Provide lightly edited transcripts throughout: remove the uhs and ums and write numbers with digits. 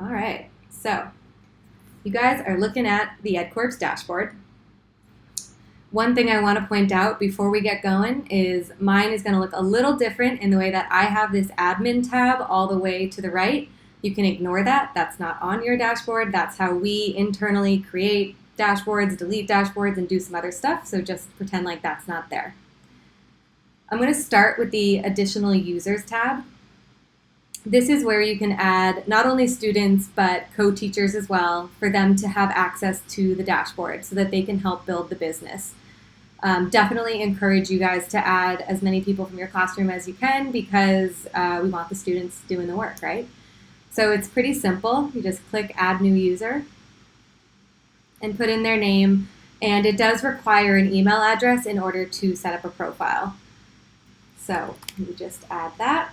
All right, so you guys are looking at the EdCorp's dashboard. One thing I want to point out before we get going is mine is going to look a little different in the way that I have this admin tab all the way to the right. You can ignore that. That's not on your dashboard. That's how we internally create dashboards, delete dashboards, and do some other stuff. So just pretend like that's not there. I'm going to start with the Additional Users tab. This is where you can add not only students but co-teachers as well for them to have access to the dashboard so that they can help build the business. Definitely encourage you guys to add as many people from your classroom as you can because we want the students doing the work, right? So it's pretty simple. You just click Add New User and put in their name, and it does require an email address in order to set up a profile. So you just add that.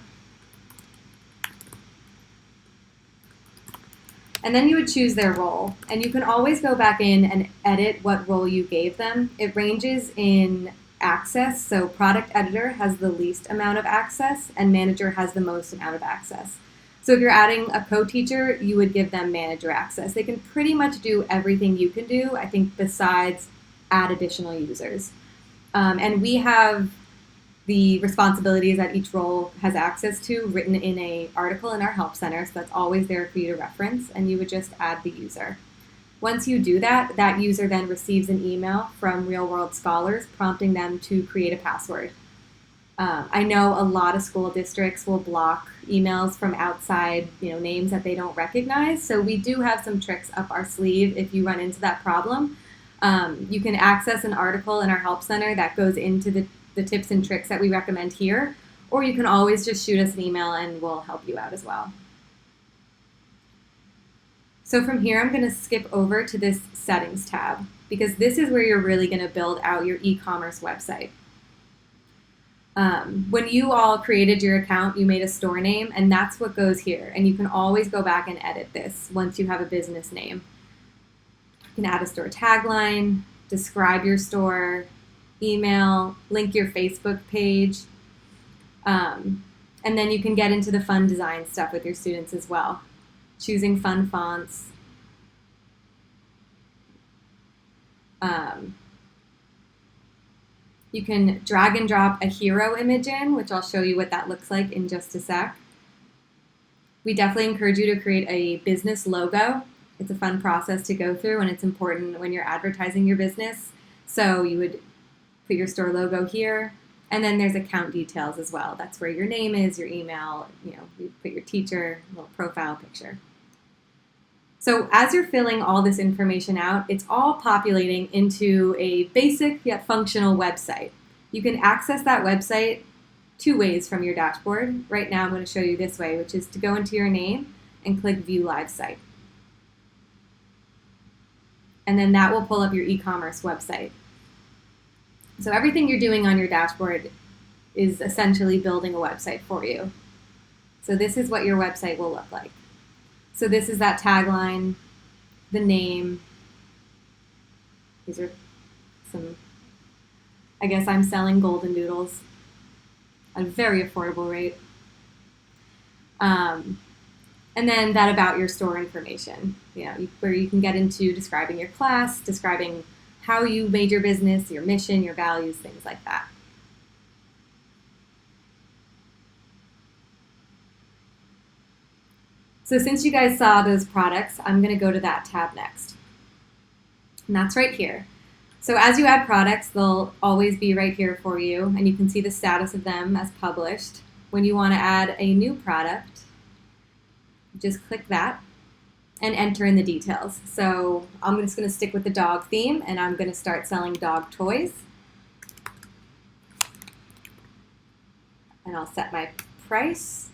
And then you would choose their role, and you can always go back in and edit what role you gave them. It ranges in access, so product editor has the least amount of access and manager has the most amount of access. So if you're adding a co-teacher, you would give them manager access. They can pretty much do everything you can do, I think, besides add additional users. And we have the responsibilities that each role has access to written in an article in our Help Center, so that's always there for you to reference, and you would just add the user. Once you do that, that user then receives an email from Real World Scholars prompting them to create a password. I know a lot of school districts will block emails from outside names that they don't recognize, so we do have some tricks up our sleeve if you run into that problem. You can access an article in our Help Center that goes into the tips and tricks that we recommend here, or you can always just shoot us an email and we'll help you out as well. So from here, I'm going to skip over to this Settings tab because this is where you're really going to build out your e-commerce website. When you all created your account, you made a store name, and that's what goes here. And you can always go back and edit this once you have a business name. You can add a store tagline, describe your store, email, link your Facebook page, and then you can get into the fun design stuff with your students as well. Choosing fun fonts. You can drag and drop a hero image in, which I'll show you what that looks like in just a sec. We definitely encourage you to create a business logo. It's a fun process to go through, and it's important when you're advertising your business. So you would put your store logo here, and then there's account details as well. That's where your name is, your email, you put your teacher, little profile picture. So as you're filling all this information out, it's all populating into a basic yet functional website. You can access that website two ways from your dashboard. Right now I'm going to show you this way, which is to go into your name and click View Live Site. And then that will pull up your e-commerce website. So everything you're doing on your dashboard is essentially building a website for you. So this is what your website will look like. So this is that tagline, the name. These are some, I guess I'm selling golden doodles at a very affordable rate. And then that about your store information, where you can get into describing your class, describing how you made your business, your mission, your values, things like that. So since you guys saw those products, I'm going to go to that tab next. And that's right here. So as you add products, they'll always be right here for you, and you can see the status of them as published. When you want to add a new product, just click that and enter in the details. So I'm just going to stick with the dog theme, and I'm going to start selling dog toys. And I'll set my price.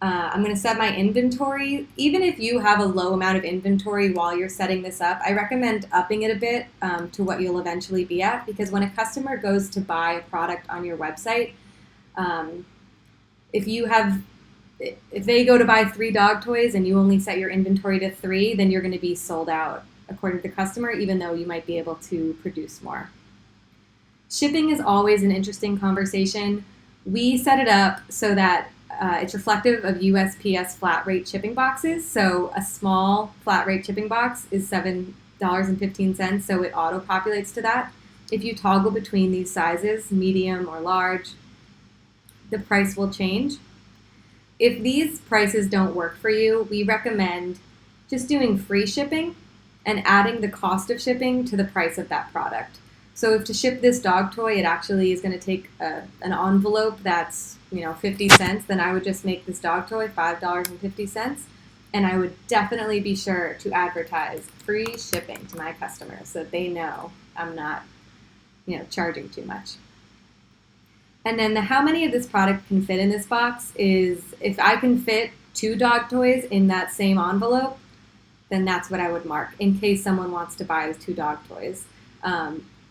I'm going to set my inventory. Even if you have a low amount of inventory while you're setting this up, I recommend upping it a bit to what you'll eventually be at, because when a customer goes to buy a product on your website, if they go to buy 3 dog toys and you only set your inventory to 3, then you're going to be sold out according to the customer, even though you might be able to produce more. Shipping is always an interesting conversation. We set it up so that It's reflective of USPS flat rate shipping boxes. So a small flat rate shipping box is $7.15, so it auto-populates to that. If you toggle between these sizes, medium or large, the price will change. If these prices don't work for you, we recommend just doing free shipping and adding the cost of shipping to the price of that product. So if to ship this dog toy, it actually is going to take an envelope that's 50 cents, then I would just make this dog toy $5.50, and I would definitely be sure to advertise free shipping to my customers so that they know I'm not charging too much. And then the how many of this product can fit in this box is, if I can fit 2 dog toys in that same envelope, then that's what I would mark in case someone wants to buy the 2 dog toys.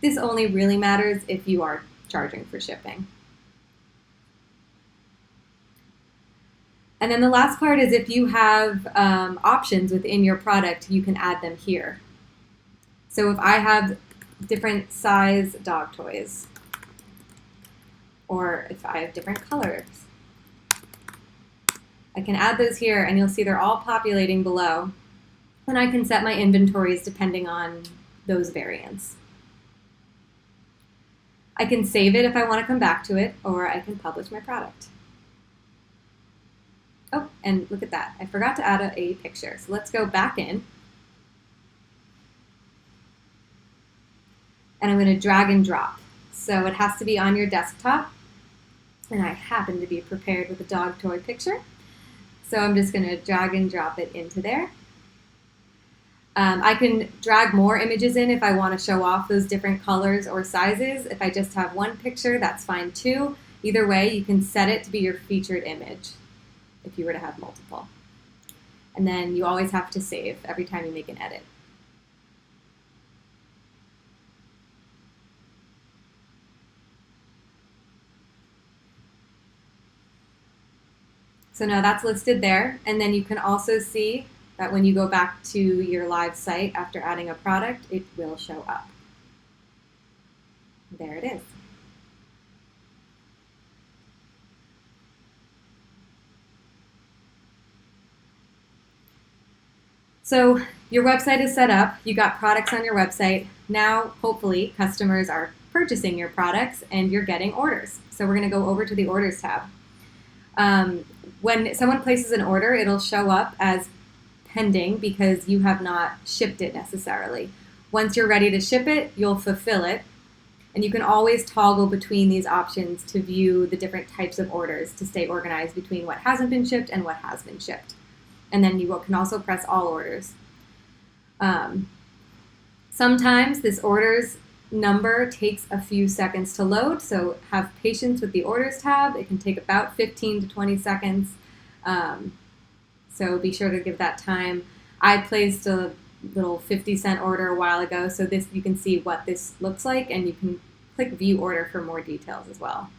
This only really matters if you are charging for shipping. And then the last part is if you have options within your product, you can add them here. So if I have different size dog toys, or if I have different colors, I can add those here, and you'll see they're all populating below. And I can set my inventories depending on those variants. I can save it if I want to come back to it, or I can publish my product. Oh, and look at that. I forgot to add a picture. So let's go back in. And I'm going to drag and drop. So it has to be on your desktop. And I happen to be prepared with a dog toy picture. So I'm just going to drag and drop it into there. I can drag more images in if I want to show off those different colors or sizes. If I just have one picture, that's fine too. Either way, you can set it to be your featured image if you were to have multiple. And then you always have to save every time you make an edit. So now that's listed there, and then you can also see that when you go back to your live site after adding a product, it will show up. There it is. So your website is set up, you got products on your website. Now, hopefully, customers are purchasing your products and you're getting orders. So we're going to go over to the Orders tab. When someone places an order, it'll show up as pending because you have not shipped it necessarily. Once you're ready to ship it, you'll fulfill it. And you can always toggle between these options to view the different types of orders to stay organized between what hasn't been shipped and what has been shipped. And then you can also press all orders. Sometimes this orders number takes a few seconds to load, so have patience with the Orders tab. It can take about 15 to 20 seconds, so be sure to give that time. I placed a little 50-cent order a while ago, so this you can see what this looks like, and you can click View Order for more details as well.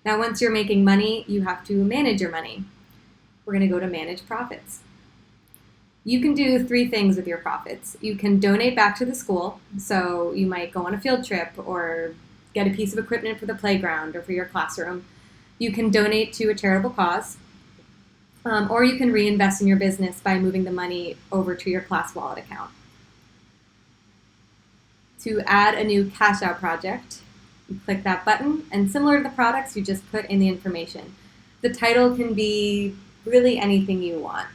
Now, once you're making money, you have to manage your money. We're going to go to Manage Profits. You can do 3 things with your profits. You can donate back to the school, so you might go on a field trip or get a piece of equipment for the playground or for your classroom. You can donate to a charitable cause, or you can reinvest in your business by moving the money over to your class wallet account. To add a new cash out project, you click that button, and similar to the products, you just put in the information. The title can be really anything you want.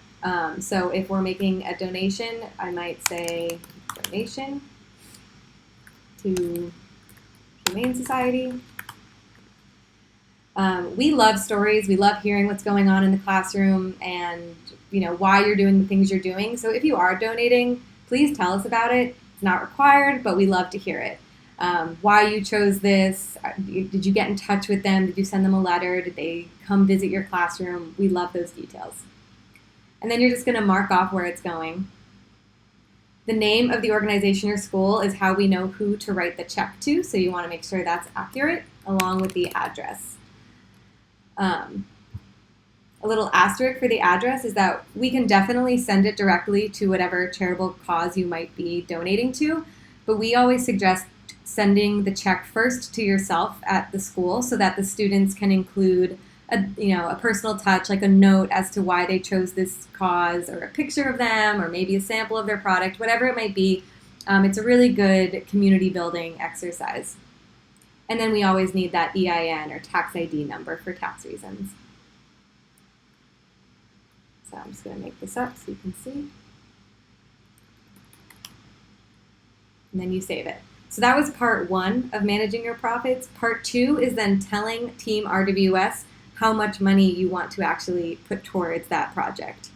So if we're making a donation, I might say donation to Humane Society. We love stories. We love hearing what's going on in the classroom and why you're doing the things you're doing. So if you are donating, please tell us about it. It's not required, but we love to hear it. Why you chose this, did you get in touch with them? Did you send them a letter? Did they come visit your classroom? We love those details. And then you're just going to mark off where it's going. The name of the organization or school is how we know who to write the check to, so you want to make sure that's accurate, along with the address. A little asterisk for the address is that we can definitely send it directly to whatever charitable cause you might be donating to, but we always suggest sending the check first to yourself at the school so that the students can include a personal touch, like a note as to why they chose this cause, or a picture of them, or maybe a sample of their product, whatever it might be. It's a really good community building exercise. And then we always need that EIN or tax ID number for tax reasons. So I'm just going to make this up so you can see. And then you save it. So that was part 1 of managing your profits. Part 2 is then telling Team RWS how much money you want to actually put towards that project.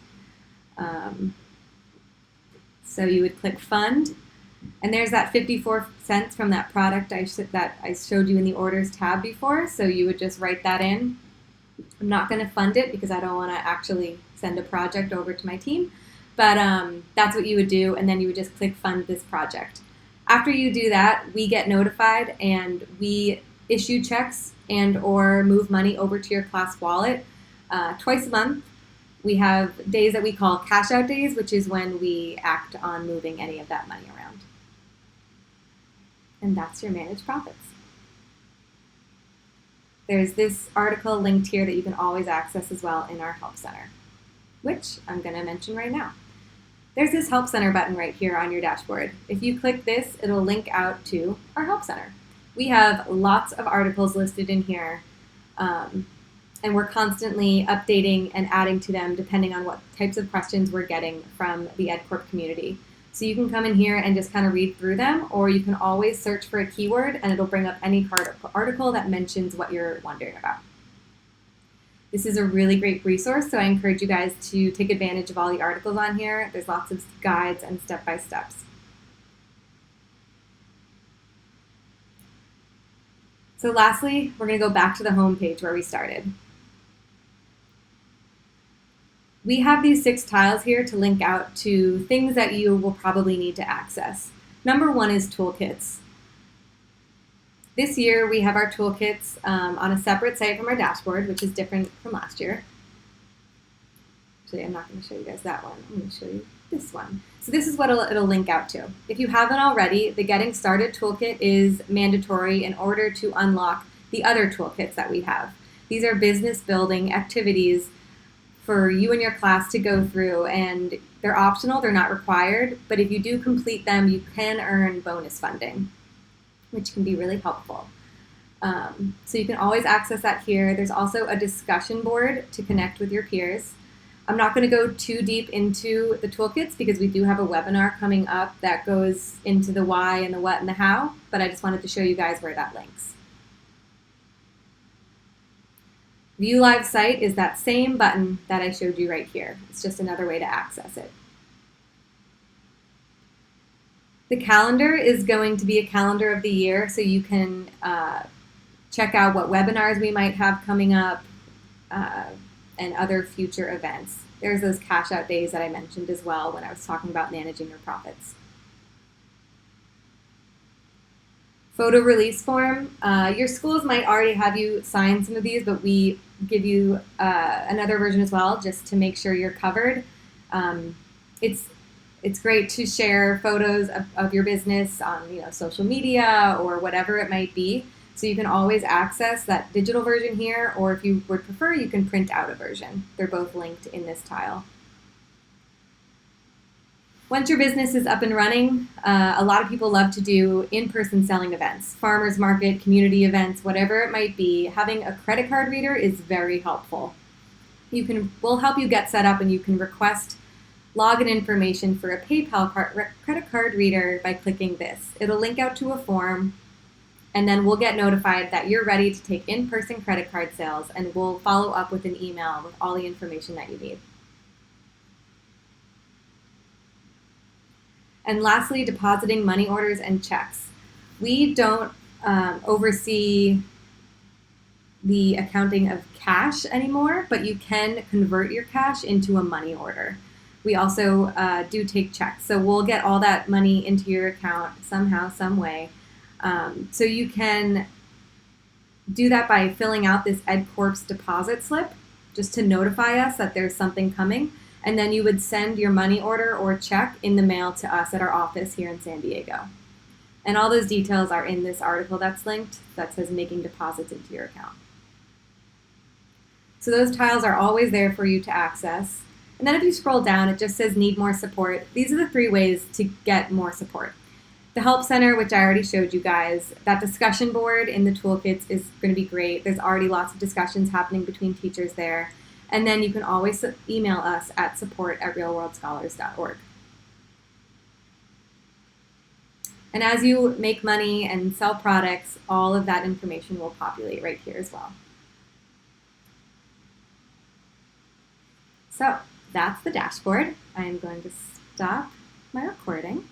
So you would click Fund, and there's that 54 cents from that product that I showed you in the Orders tab before, so you would just write that in. I'm not going to fund it because I don't want to actually send a project over to my team, but that's what you would do, and then you would just click Fund this project. After you do that, we get notified and we issue checks and or move money over to your class wallet twice a month. We have days that we call cash out days, which is when we act on moving any of that money around. And that's your managed profits. There's this article linked here that you can always access as well in our Help Center, which I'm going to mention right now. There's this Help Center button right here on your dashboard. If you click this, it'll link out to our Help Center. We have lots of articles listed in here, and we're constantly updating and adding to them depending on what types of questions we're getting from the EdCorp community. So you can come in here and just kind of read through them, or you can always search for a keyword and it'll bring up any article that mentions what you're wondering about. This is a really great resource, so I encourage you guys to take advantage of all the articles on here. There's lots of guides and step-by-steps. So lastly, we're going to go back to the home page where we started. We have these 6 tiles here to link out to things that you will probably need to access. Number 1 is toolkits. This year we have our toolkits on a separate site from our dashboard, which is different from last year. Actually, I'm not going to show you guys that one. I'm going to show you this one. So this is what it'll link out to. If you haven't already, the Getting Started toolkit is mandatory in order to unlock the other toolkits that we have. These are business building activities for you and your class to go through, and they're optional, they're not required, but if you do complete them, you can earn bonus funding, which can be really helpful. So you can always access that here. There's also a discussion board to connect with your peers. I'm not going to go too deep into the toolkits because we do have a webinar coming up that goes into the why and the what and the how, but I just wanted to show you guys where that links. View Live Site is that same button that I showed you right here. It's just another way to access it. The calendar is going to be a calendar of the year, so you can check out what webinars we might have coming up and other future events. There's those cash out days that I mentioned as well when I was talking about managing your profits. Photo release form. Your schools might already have you sign some of these, but we give you another version as well just to make sure you're covered. It's great to share photos of your business on social media or whatever it might be. So you can always access that digital version here, or if you would prefer, you can print out a version. They're both linked in this tile. Once your business is up and running, a lot of people love to do in-person selling events, farmers market, community events, whatever it might be. Having a credit card reader is very helpful. We'll help you get set up, and you can request login information for a PayPal credit card reader by clicking this. It'll link out to a form, and then we'll get notified that you're ready to take in-person credit card sales, and we'll follow up with an email with all the information that you need. And lastly, depositing money orders and checks. We don't oversee the accounting of cash anymore, but you can convert your cash into a money order. We also do take checks, so we'll get all that money into your account somehow, some way. So you can do that by filling out this EdCorp's deposit slip, just to notify us that there's something coming. And then you would send your money order or check in the mail to us at our office here in San Diego. And all those details are in this article that's linked that says making deposits into your account. So those tiles are always there for you to access. And then if you scroll down, it just says need more support. These are the 3 ways to get more support. The Help Center, which I already showed you guys, that discussion board in the toolkits is going to be great. There's already lots of discussions happening between teachers there. And then you can always email us at support@realworldscholars.org. And as you make money and sell products, all of that information will populate right here as well. So that's the dashboard. I'm going to stop my recording.